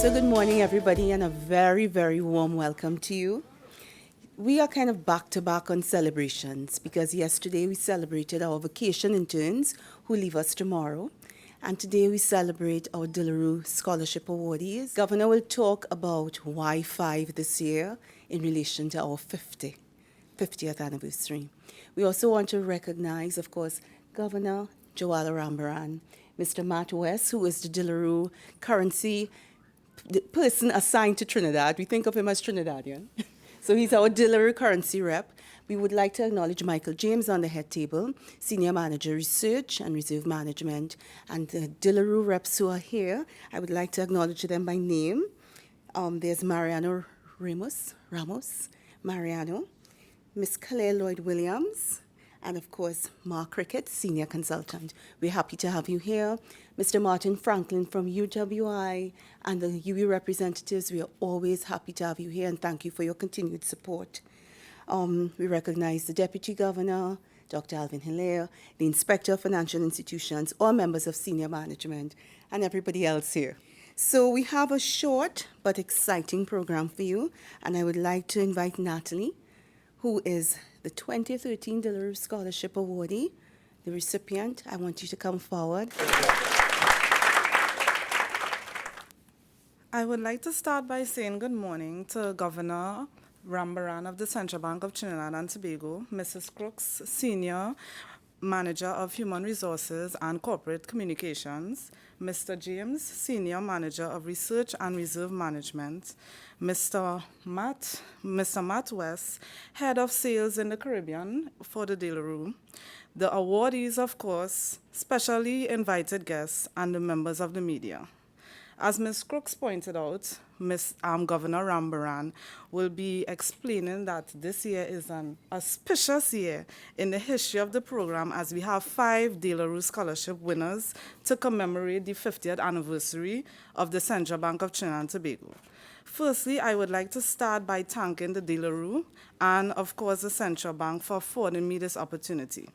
So good morning, everybody, and a very, very warm welcome to you. We are kind of back to back on celebrations because yesterday we celebrated our vacation interns who leave us tomorrow. And today we celebrate our Dillaroo Scholarship awardees. Governor will talk about why 5 this year in relation to our 50th anniversary. We also want to recognize, of course, Governor Joala Rambaran, Mr. Matt West, who is the Dillaroo currency the person assigned to Trinidad. We think of him as Trinidadian. So he's our Dillaroo currency rep. We would like to acknowledge Michael James on the head table, Senior Manager Research and Reserve Management, and the Dillaroo reps who are here. I would like to acknowledge them by name. There's Mariano Ramos, Mariano, Miss Claire Lloyd-Williams, and of course, Mark Cricket, Senior Consultant. We're happy to have you here. Mr. Martin Franklin from UWI and the UWI representatives, we are always happy to have you here and thank you for your continued support. We recognize the Deputy Governor, Dr. Alvin Hilaire, the Inspector of Financial Institutions, all members of senior management, and everybody else here. So we have a short but exciting program for you, and I would like to invite Natalie, who is the 2013 Dillaroo Scholarship Awardee, the recipient. I want you to come forward. I would like to start by saying good morning to Governor Rambaran of the Central Bank of Trinidad and Tobago, Mrs. Crooks, Senior Manager of Human Resources and Corporate Communications, Mr. James, Senior Manager of Research and Reserve Management, Mr. Matt West, Head of Sales in the Caribbean for the Dillaroo, the awardees, of course, specially invited guests, and the members of the media. As Ms. Crooks pointed out, Governor Rambaran will be explaining that this year is an auspicious year in the history of the program as we have 5 Dillaroo Scholarship winners to commemorate the 50th anniversary of the Central Bank of Trinidad and Tobago. Firstly, I would like to start by thanking the Dillaroo and, of course, the Central Bank for affording me this opportunity.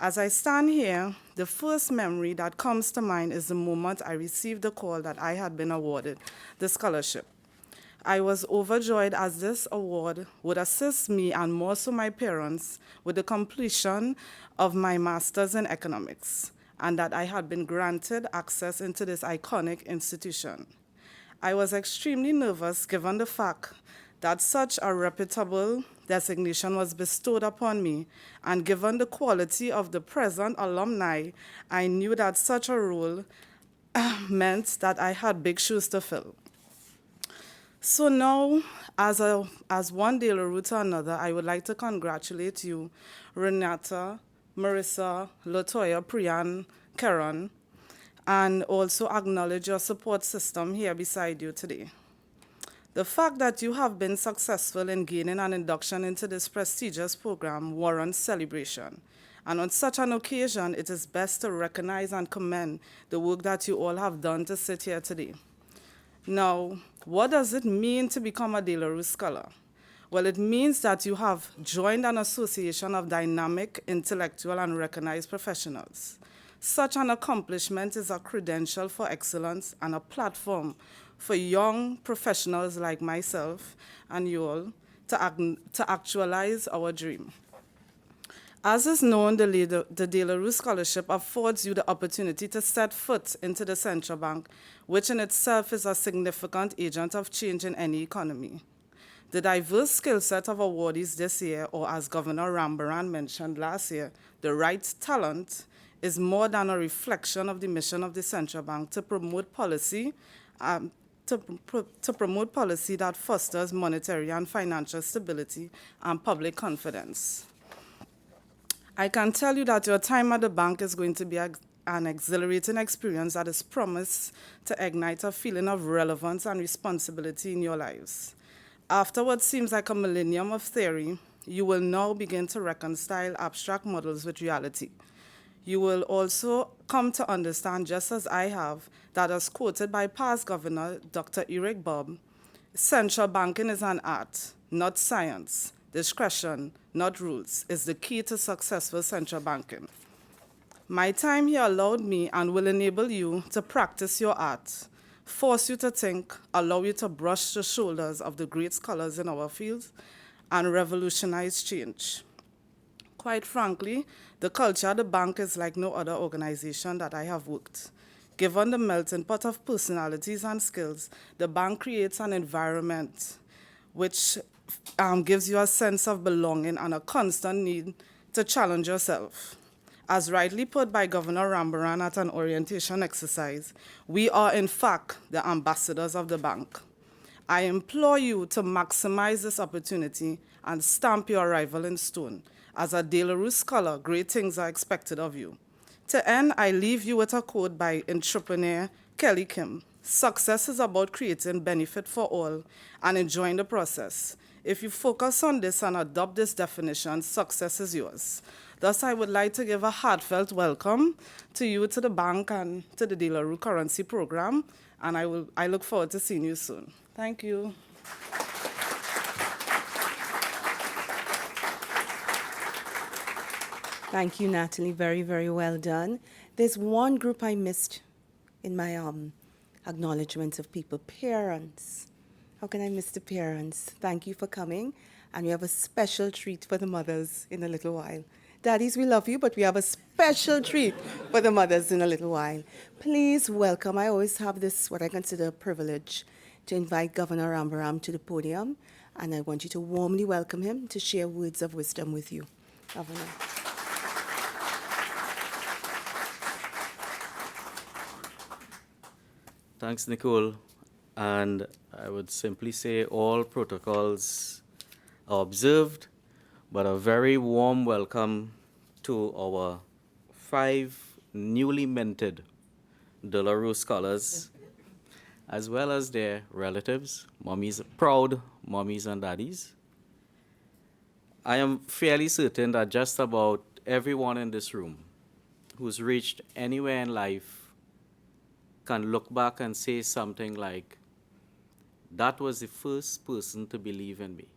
As I stand here, the first memory that comes to mind is the moment I received the call that I had been awarded the scholarship. I was overjoyed as this award would assist me and more so my parents with the completion of my master's in economics and that I had been granted access into this iconic institution. I was extremely nervous given the fact that such a reputable designation was bestowed upon me, and given the quality of the present alumni, I knew that such a role meant that I had big shoes to fill. So now, as one Dillaroo to another, I would like to congratulate you, Renata, Marissa, Latoya, Priyan, Karen, and also acknowledge your support system here beside you today. The fact that you have been successful in gaining an induction into this prestigious program warrants celebration. And on such an occasion, it is best to recognize and commend the work that you all have done to sit here today. Now, what does it mean to become a Dillaroo Scholar? Well, it means that you have joined an association of dynamic, intellectual, and recognized professionals. Such an accomplishment is a credential for excellence and a platform for young professionals like myself and you all to actualize our dream. As is known, the Dillaroo Scholarship affords you the opportunity to set foot into the central bank, which in itself is a significant agent of change in any economy. The diverse skill set of awardees this year, or as Governor Rambaran mentioned last year, the right talent, is more than a reflection of the mission of the central bank to promote policy that fosters monetary and financial stability and public confidence. I can tell you that your time at the bank is going to be an exhilarating experience that is promised to ignite a feeling of relevance and responsibility in your lives. After what seems like a millennium of theory, you will now begin to reconcile abstract models with reality. You will also come to understand, just as I have, that as quoted by past Governor Dr. Eric Bob, central banking is an art, not science. Discretion, not rules, is the key to successful central banking. My time here allowed me and will enable you to practice your art. force you to think, allow you to brush the shoulders of the great scholars in our fields, and revolutionize change. Quite frankly, the culture at the bank is like no other organization that I have worked. Given the melting pot of personalities and skills, the bank creates an environment which gives you a sense of belonging and a constant need to challenge yourself. As rightly put by Governor Rambaran at an orientation exercise, we are in fact the ambassadors of the bank. I implore you to maximize this opportunity and stamp your arrival in stone. As a De La Rue scholar, great things are expected of you. To end, I leave you with a quote by entrepreneur Kelly Kim. Success is about creating benefit for all and enjoying the process. If you focus on this and adopt this definition, success is yours. Thus, I would like to give a heartfelt welcome to you, to the bank, and to the De La Rue Currency Program, and I look forward to seeing you soon. Thank you. Thank you, Natalie. Very, very well done. There's one group I missed in my acknowledgements of people, parents. How can I miss the parents? Thank you for coming. And we have a special treat for the mothers in a little while. Daddies, we love you, but we have a special treat for the mothers in a little while. Please welcome. I always have this, what I consider a privilege, to invite Governor Rambaram to the podium. And I want you to warmly welcome him to share words of wisdom with you. Governor. Thanks, Nicole. And I would simply say all protocols are observed, but a very warm welcome to our 5 newly minted De La Rue scholars, as well as their relatives, mommies, proud mommies and daddies. I am fairly certain that just about everyone in this room who's reached anywhere in life can look back and say something like, that was the first person to believe in me.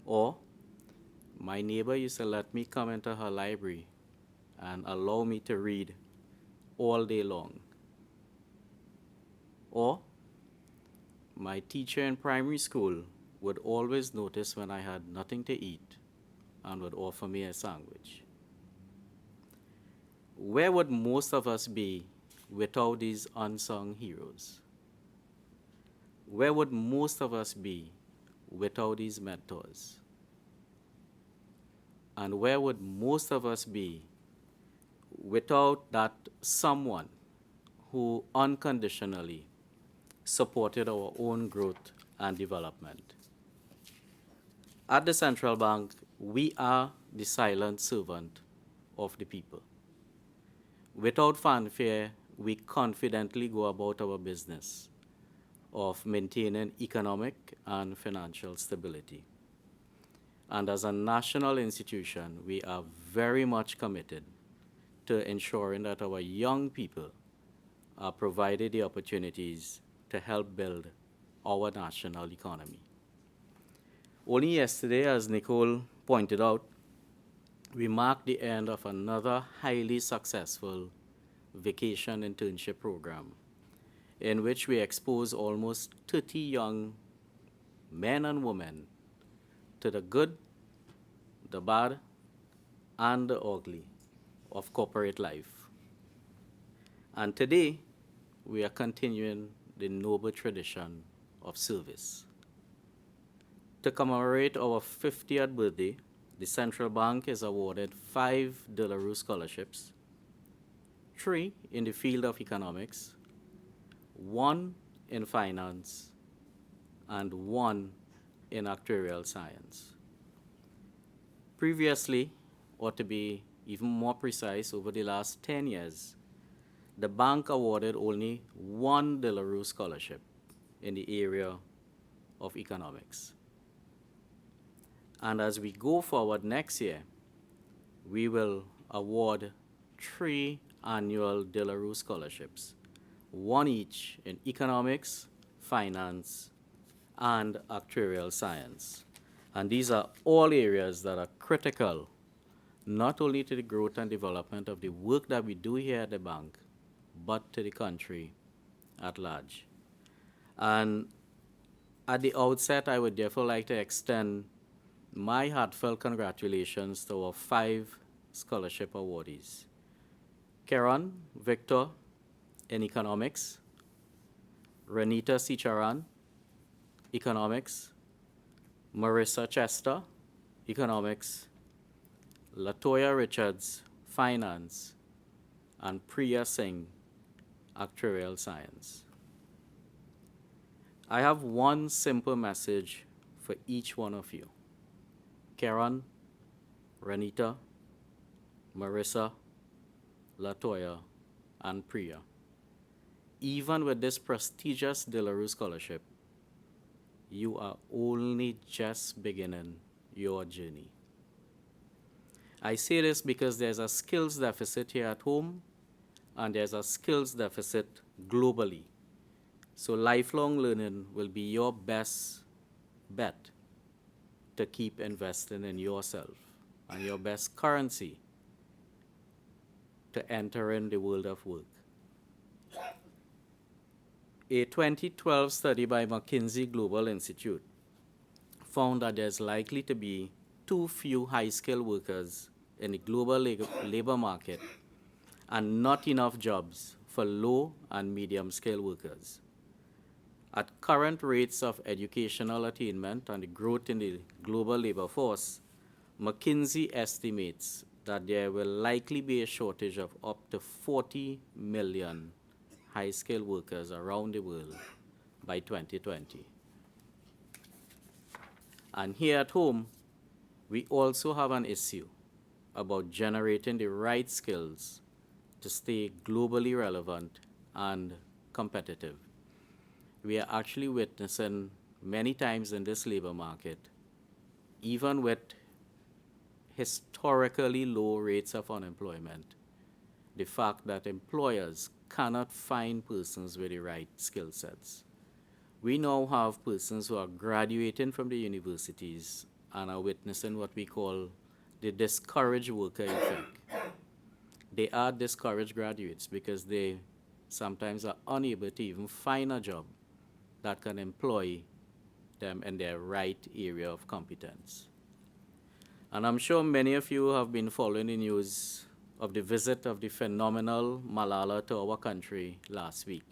Or, my neighbor used to let me come into her library and allow me to read all day long. Or, my teacher in primary school would always notice when I had nothing to eat and would offer me a sandwich. Where would most of us be without these unsung heroes? Where would most of us be without these mentors? And where would most of us be without that someone who unconditionally supported our own growth and development? At the Central Bank, we are the silent servant of the people. Without fanfare, we confidently go about our business of maintaining economic and financial stability. And as a national institution, we are very much committed to ensuring that our young people are provided the opportunities to help build our national economy. Only yesterday, as Nicole pointed out, we marked the end of another highly successful vacation internship program in which we expose almost 30 young men and women to the good, the bad, and the ugly of corporate life. And today, we are continuing the noble tradition of service. To commemorate our 50th birthday, the Central Bank is awarded 5 De La Rue scholarships, 3 in the field of economics, 1 in finance, and 1 in actuarial science. Previously, or to be even more precise, over the last 10 years, the bank awarded only 1 De La Rue scholarship in the area of economics. And as we go forward next year, we will award 3 annual De La Rue scholarships, 1 each in economics, finance, and actuarial science. And these are all areas that are critical, not only to the growth and development of the work that we do here at the bank, but to the country at large. And at the outset, I would therefore like to extend my heartfelt congratulations to our 5 scholarship awardees. Karen Victor in economics, Renita Sicharan, economics, Marissa Chester, economics, Latoya Richards, finance, and Priya Singh, actuarial science. I have one simple message for each one of you. Karen, Renita, Marissa, Latoya, and Priya. Even with this prestigious De La Rue Scholarship, you are only just beginning your journey. I say this because there's a skills deficit here at home, and there's a skills deficit globally. So lifelong learning will be your best bet to keep investing in yourself, and your best currency to enter in the world of work. A 2012 study by McKinsey Global Institute found that there's likely to be too few high-skilled workers in the global labor market and not enough jobs for low and medium-skilled workers. At current rates of educational attainment and the growth in the global labor force, McKinsey estimates that there will likely be a shortage of up to 40 million high-skilled workers around the world by 2020. And here at home, we also have an issue about generating the right skills to stay globally relevant and competitive. We are actually witnessing many times in this labor market, even with historically low rates of unemployment, the fact that employers cannot find persons with the right skill sets. We now have persons who are graduating from the universities and are witnessing what we call the discouraged worker effect. They are discouraged graduates because they sometimes are unable to even find a job that can employ them in their right area of competence. And I'm sure many of you have been following the news of the visit of the phenomenal Malala to our country last week.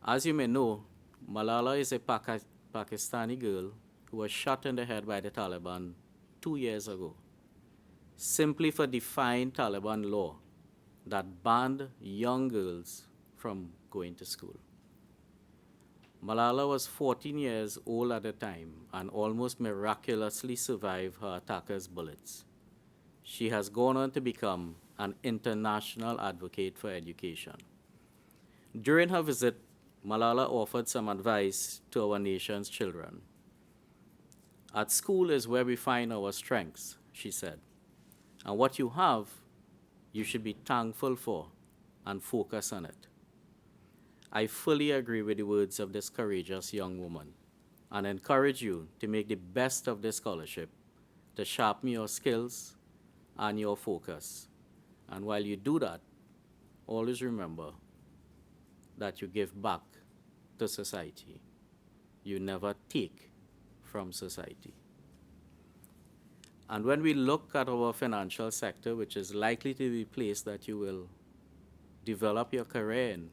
As you may know, Malala is a Pakistani girl who was shot in the head by the Taliban 2 years ago, simply for defying Taliban law that banned young girls from going to school. Malala was 14 years old at the time and almost miraculously survived her attackers' bullets. She has gone on to become an international advocate for education. During her visit, Malala offered some advice to our nation's children. At school is where we find our strengths, she said. And what you have, you should be thankful for and focus on it. I fully agree with the words of this courageous young woman and encourage you to make the best of this scholarship to sharpen your skills and your focus. And while you do that, always remember that you give back to society. You never take from society. And when we look at our financial sector, which is likely to be a place that you will develop your career in,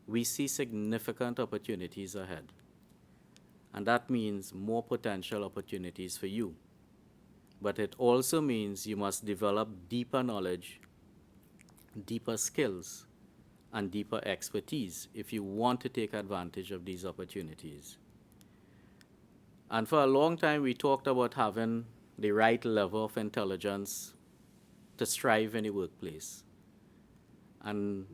we see significant opportunities ahead. And that means more potential opportunities for you. But it also means you must develop deeper knowledge, deeper skills, and deeper expertise if you want to take advantage of these opportunities. And for a long time, we talked about having the right level of intelligence to strive in the workplace. And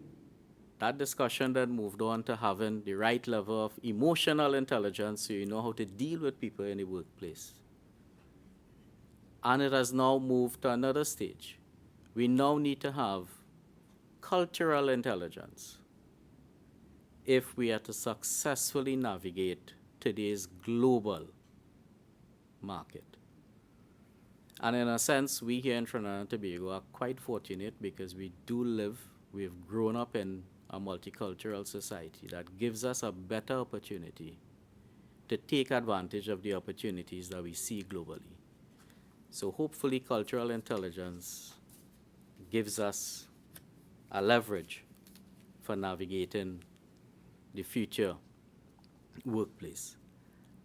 that discussion then moved on to having the right level of emotional intelligence so you know how to deal with people in the workplace. And it has now moved to another stage. We now need to have cultural intelligence if we are to successfully navigate today's global market. And in a sense, we here in Trinidad and Tobago are quite fortunate because we do live, we've grown up in a multicultural society that gives us a better opportunity to take advantage of the opportunities that we see globally. So hopefully cultural intelligence gives us a leverage for navigating the future workplace.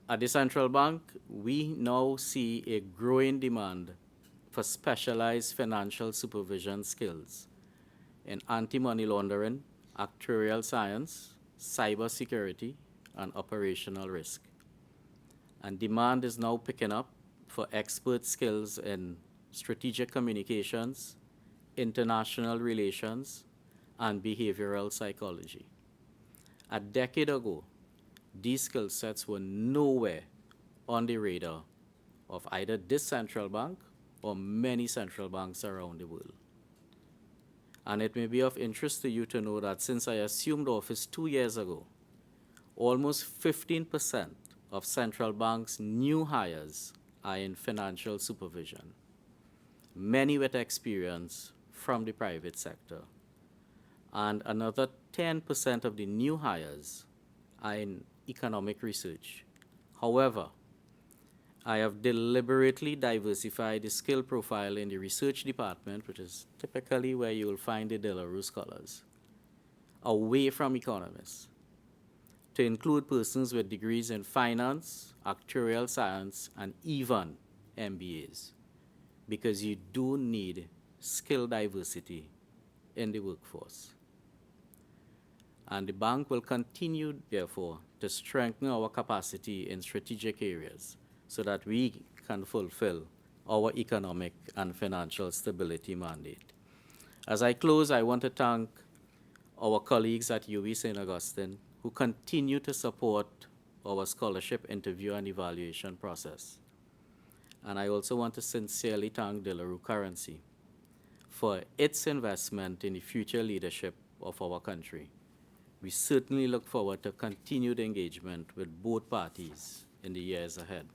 At the central bank, we now see a growing demand for specialized financial supervision skills in anti-money laundering, actuarial science, cybersecurity, and operational risk. And demand is now picking up for expert skills in strategic communications, international relations, and behavioral psychology. A decade ago, these skill sets were nowhere on the radar of either this central bank or many central banks around the world. And it may be of interest to you to know that since I assumed office 2 years ago, almost 15% of central banks' new hires are in financial supervision, many with experience from the private sector. And another 10% of the new hires are in economic research. However, I have deliberately diversified the skill profile in the research department, which is typically where you will find the De La Rue scholars, away from economists, to include persons with degrees in finance, actuarial science, and even MBAs, because you do need skill diversity in the workforce. And the bank will continue, therefore, to strengthen our capacity in strategic areas so that we can fulfill our economic and financial stability mandate. As I close, I want to thank our colleagues at UB St. Augustine who continue to support our scholarship interview and evaluation process. And I also want to sincerely thank De La Rue Currency for its investment in the future leadership of our country. We certainly look forward to continued engagement with both parties in the years ahead.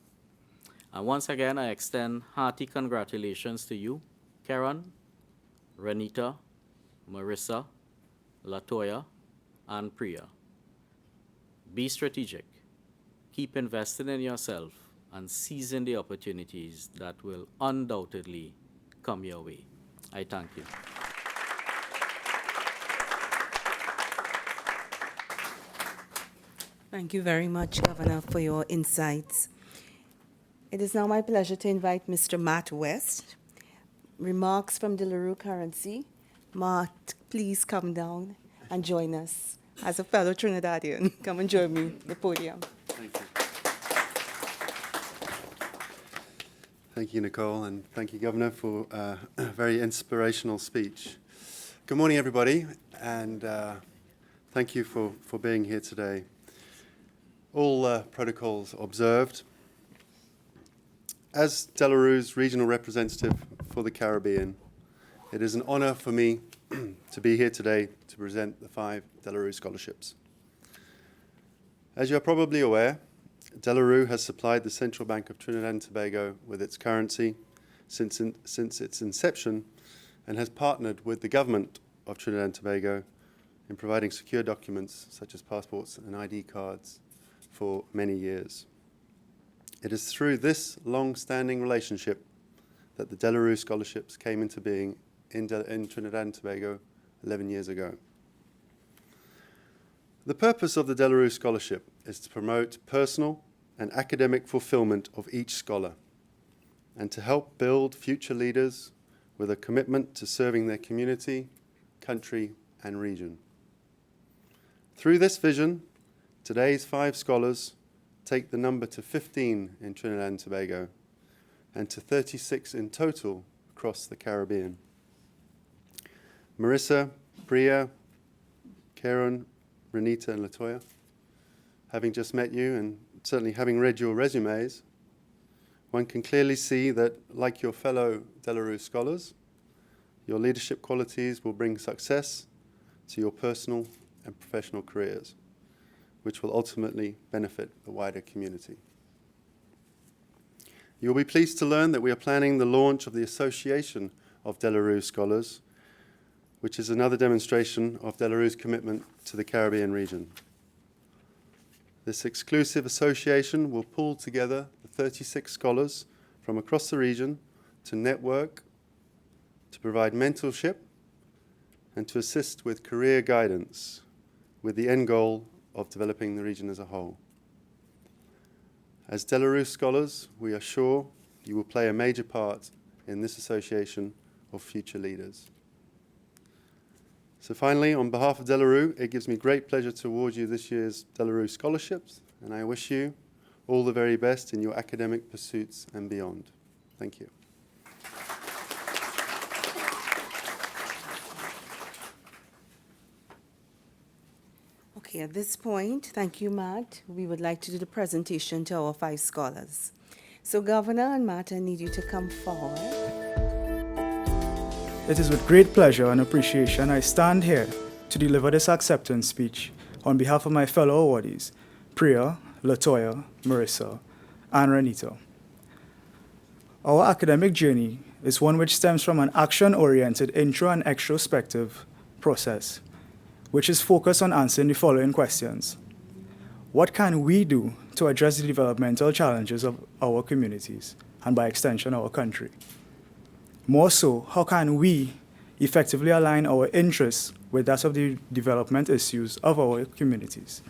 And once again, I extend hearty congratulations to you, Karen, Renita, Marissa, Latoya, and Priya. Be strategic, keep investing in yourself, and seizing the opportunities that will undoubtedly come your way. I thank you. Thank you very much, Governor, for your insights. It is now my pleasure to invite Mr. Matt West. Remarks from De La Rue Currency. Matt, please come down and join us as a fellow Trinidadian. Come and join me at the podium. Thank you. Thank you, Nicole, and thank you, Governor, for a very inspirational speech. Good morning, everybody, and thank you for being here today. All protocols observed. As De La Rue's regional representative for the Caribbean, it is an honor for me to be here today to present the 5 De La Rue scholarships. As you are probably aware, De La Rue has supplied the Central Bank of Trinidad and Tobago with its currency since its inception and has partnered with the government of Trinidad and Tobago in providing secure documents such as passports and ID cards for many years. It is through this long-standing relationship that the De La Rue scholarships came into being in Trinidad and Tobago 11 years ago. The purpose of the De La Rue scholarship is to promote personal and academic fulfillment of each scholar and to help build future leaders with a commitment to serving their community, country, and region. Through this vision, today's 5 scholars take the number to 15 in Trinidad and Tobago and to 36 in total across the Caribbean. Marissa, Priya, Karen, Renita, and Latoya, having just met you and certainly having read your resumes, one can clearly see that, like your fellow De La Rue scholars, your leadership qualities will bring success to your personal and professional careers, which will ultimately benefit the wider community. You'll be pleased to learn that we are planning the launch of the Association of De La Rue Scholars, which is another demonstration of De La Rue's commitment to the Caribbean region. This exclusive association will pull together the 36 scholars from across the region to network, to provide mentorship, and to assist with career guidance, with the end goal of developing the region as a whole. As De La Rue scholars, we are sure you will play a major part in this association of future leaders. So finally, on behalf of De La Rue, it gives me great pleasure to award you this year's De La Rue scholarships, and I wish you all the very best in your academic pursuits and beyond. Thank you. Okay, at this point, thank you, Matt. We would like to do the presentation to our 5 scholars. So, Governor and Matt, I need you to come forward. It is with great pleasure and appreciation I stand here to deliver this acceptance speech on behalf of my fellow awardees, Priya, Latoya, Marissa, and Renita. Our academic journey is one which stems from an action-oriented intro and extrospective process, which is focused on answering the following questions. What can we do to address the developmental challenges of our communities, and by extension, our country? More so, how can we effectively align our interests with that of the development issues of our communities?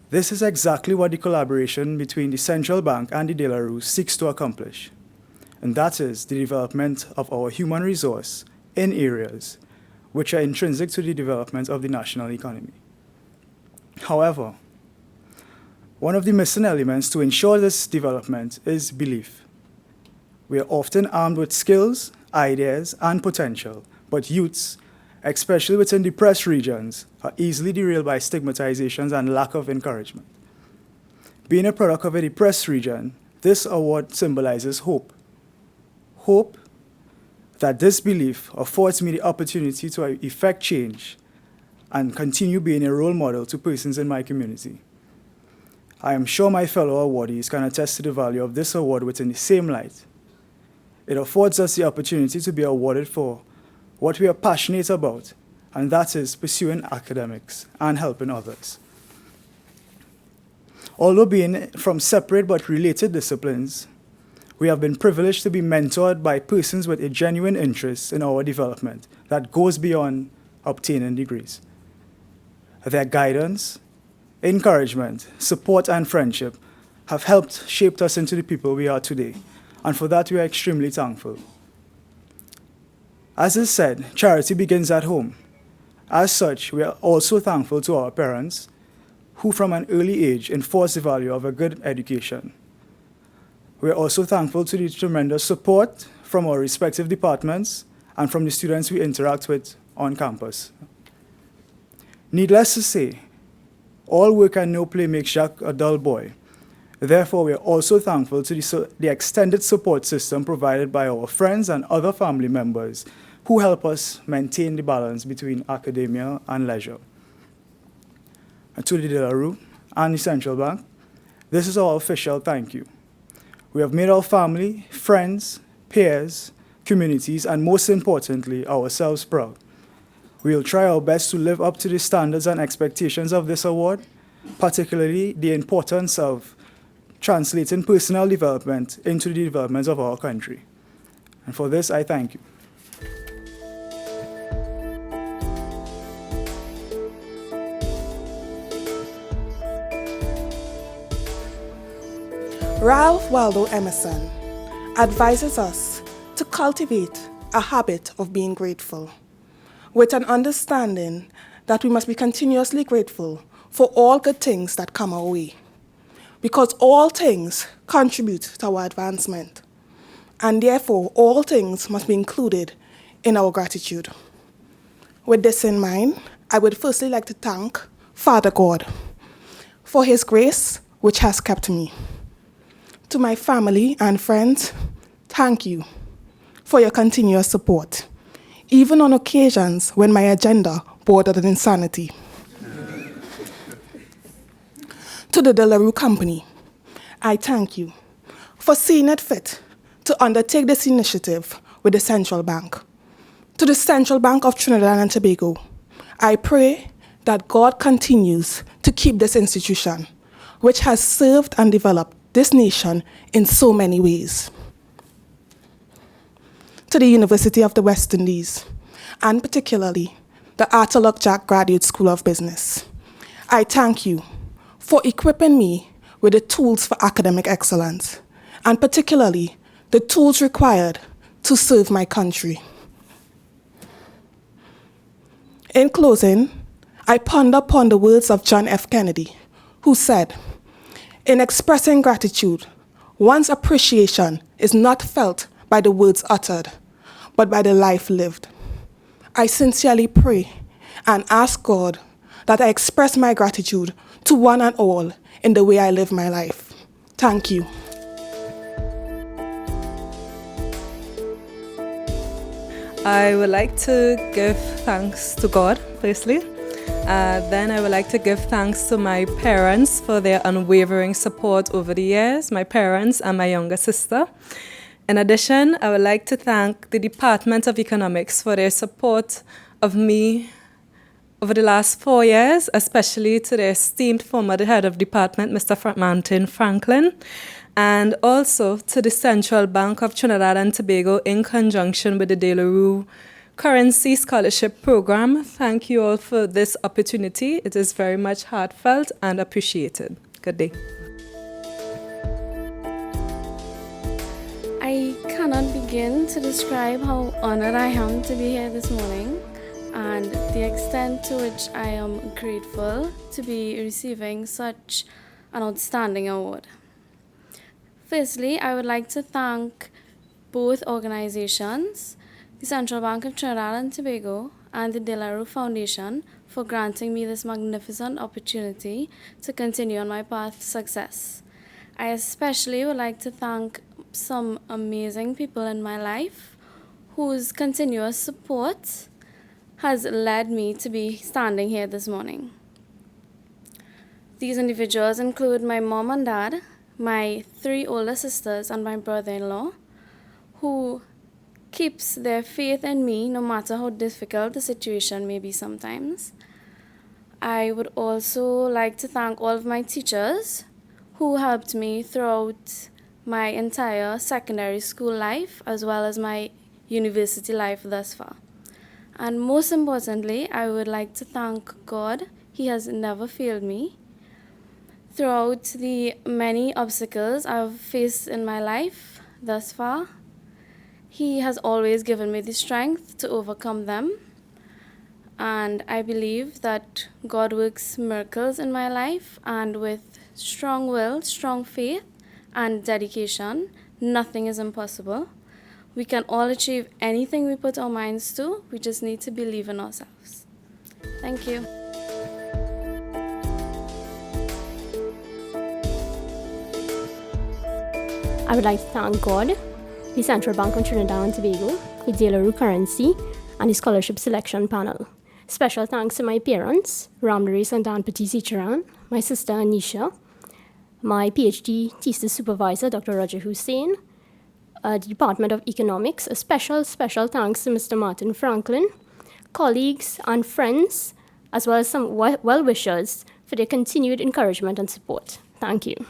This is exactly what the collaboration between the Central Bank and the De La Rue seeks to accomplish, and that is the development of our human resource in areas which are intrinsic to the development of the national economy. However, one of the missing elements to ensure this development is belief. We are often armed with skills, ideas, and potential, but youths, especially within depressed regions, are easily derailed by stigmatizations and lack of encouragement. Being a product of a depressed region, this award symbolizes hope. Hope that this belief affords me the opportunity to effect change and continue being a role model to persons in my community. I am sure my fellow awardees can attest to the value of this award within the same light. It affords us the opportunity to be awarded for what we are passionate about, and that is pursuing academics and helping others. Although being from separate but related disciplines, we have been privileged to be mentored by persons with a genuine interest in our development that goes beyond obtaining degrees. Their guidance, encouragement, support, and friendship have helped shape us into the people we are today, and for that we are extremely thankful. As is said, charity begins at home. As such, we are also thankful to our parents, who from an early age enforce the value of a good education. We are also thankful to the tremendous support from our respective departments and from the students we interact with on campus. Needless to say, all work and no play makes Jack a dull boy. Therefore, we are also thankful to the extended support system provided by our friends and other family members who help us maintain the balance between academia and leisure. And to the De La Rue and the Central Bank, this is our official thank you. We have made our family, friends, peers, communities, and most importantly, ourselves proud. We will try our best to live up to the standards and expectations of this award, particularly the importance of translating personal development into the development of our country. And for this, I thank you. Ralph Waldo Emerson advises us to cultivate a habit of being grateful, with an understanding that we must be continuously grateful for all good things that come our way, because all things contribute to our advancement, and therefore all things must be included in our gratitude. With this in mind, I would firstly like to thank Father God for His grace which has kept me. To my family and friends, thank you for your continuous support, even on occasions when my agenda bordered on insanity. To the De La Rue Company, I thank you for seeing it fit to undertake this initiative with the Central Bank. To the Central Bank of Trinidad and Tobago, I pray that God continues to keep this institution, which has served and developed this nation in so many ways. To the University of the West Indies, and particularly the Arthur Luck Jack Graduate School of Business, I thank you for equipping me with the tools for academic excellence, and particularly the tools required to serve my country. In closing, I ponder upon the words of John F. Kennedy, who said, "In expressing gratitude, one's appreciation is not felt by the words uttered, but by the life lived." I sincerely pray and ask God that I express my gratitude to one and all in the way I live my life. Thank you. I would like to give thanks to God, firstly. Then I would like to give thanks to my parents for their unwavering support over the years, my parents and my younger sister. In addition, I would like to thank the Department of Economics for their support of me over the last 4 years, especially to the esteemed former head of department, Mr. Martin Franklin, and also to the Central Bank of Trinidad and Tobago in conjunction with the De La Rue Currency Scholarship Program. Thank you all for this opportunity. It is very much heartfelt and appreciated. Good day. I cannot begin to describe how honored I am to be here this morning and the extent to which I am grateful to be receiving such an outstanding award. Firstly, I would like to thank both organizations, the Central Bank of Trinidad and Tobago and the De La Rue Foundation, for granting me this magnificent opportunity to continue on my path to success. I especially would like to thank some amazing people in my life whose continuous support has led me to be standing here this morning. These individuals include my mom and dad, my 3 older sisters, and my brother-in-law, who keeps their faith in me no matter how difficult the situation may be sometimes. I would also like to thank all of my teachers who helped me throughout my entire secondary school life as well as my university life thus far. And most importantly, I would like to thank God. He has never failed me. Throughout the many obstacles I've faced in my life thus far, He has always given me the strength to overcome them. And I believe that God works miracles in my life, and with strong will, strong faith, and dedication, nothing is impossible. We can all achieve anything we put our minds to. We just need to believe in ourselves. Thank you. I would like to thank God, the Central Bank of Trinidad and Tobago, the De La Rue Currency, and the Scholarship Selection Panel. Special thanks to my parents, Ramdari Santan Patisi Charan, my sister Anisha, my PhD thesis supervisor, Dr. Roger Hussain, the Department of Economics. A special thanks to Mr. Martin Franklin, colleagues and friends, as well as some well-wishers for their continued encouragement and support. Thank you.